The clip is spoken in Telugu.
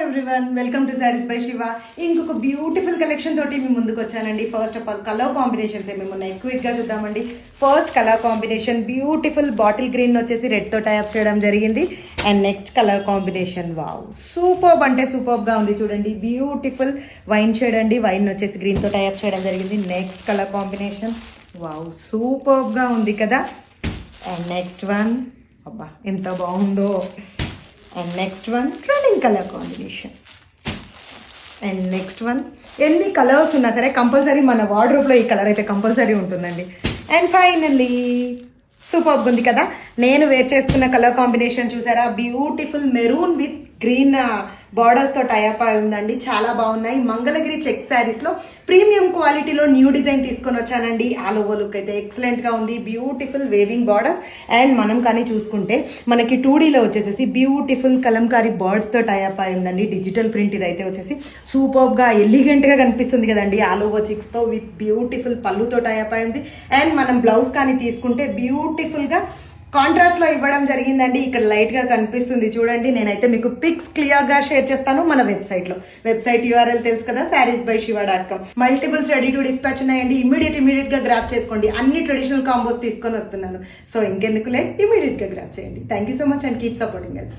Everyone, welcome to saris by Shiva. ఇంకొక బ్యూటిఫుల్ కలెక్షన్ తోటి మీ ముందుకు వచ్చానండి. First of all colour combinations ఏమేమి ఉన్నాయి క్విక్గా చూద్దామండి. First colour combination beautiful bottle green వచ్చేసి రెడ్తో టైప్ చేయడం జరిగింది. And next colour combination wow superb అంటే సూపర్బ్గా ఉంది చూడండి. బ్యూటిఫుల్ వైన్ షేడ్ అండి, వైన్ వచ్చేసి గ్రీన్తో టైప్ చేయడం జరిగింది. నెక్స్ట్ కలర్ కాంబినేషన్ వావ్ సూపర్బ్గా ఉంది కదా. అండ్ నెక్స్ట్ వన్ అబ్బా ఎంత బాగుందో. And next one running colour combination. And next one ఎన్ని కలర్స్ ఉన్నా సరే కంపల్సరీ మన వార్డ్రోబ్లో ఈ కలర్ అయితే కంపల్సరీ ఉంటుందండి. అండ్ ఫైనల్లీ సూపర్గా ఉంది కదా. నేను వేర్ చేస్తున్న కలర్ కాంబినేషన్ చూసారా, బ్యూటిఫుల్ మెరూన్ విత్ గ్రీన్ బార్డర్స్తో టైప్ అయి ఉందండి. చాలా బాగున్నాయి. మంగళగిరి చెక్ శారీస్లో ప్రీమియం క్వాలిటీలో న్యూ డిజైన్ తీసుకొని వచ్చానండి. ఆల్ ఓవర్ లుక్ అయితే ఎక్సలెంట్గా ఉంది. Beautiful weaving borders. అండ్ మనం కానీ చూసుకుంటే మనకి 2Dలో వచ్చేసి బ్యూటిఫుల్ కలంకారీ బర్డ్స్తో టైప్ అయి ఉందండి. డిజిటల్ ప్రింట్ ఇదైతే వచ్చేసి సూపర్గా ఎలిగెంట్గా కనిపిస్తుంది కదండి. ఆల్ ఓవర్ చిక్స్తో విత్ బ్యూటిఫుల్ పళ్ళుతో టైప్ అయి ఉంది. అండ్ మనం బ్లౌజ్ కానీ తీసుకుంటే బ్యూటిఫుల్గా కాంట్రాస్ట్లో ఇవ్వడం జరిగిందండి. ఇక్కడ లైట్గా కనిపిస్తుంది చూడండి. నేనైతే మీకు పిక్స్ క్లియర్గా షేర్ చేస్తాను మన వెబ్సైట్లో. వెబ్సైట్ URL తెలుసు కదా, sareesbyshiva.com. Multiples ready to dispatch ఉన్నాయండి. ఇమీడియట్గా గ్రాప్ చేసుకోండి. అన్ని ట్రెడిషనల్ కాంబోస్ తీసుకొని వస్తున్నాను. సో ఇంకెందుకు లేట్, ఇమీడియట్గా గ్రాప్ చేయండి. Thank you so much and keep supporting us.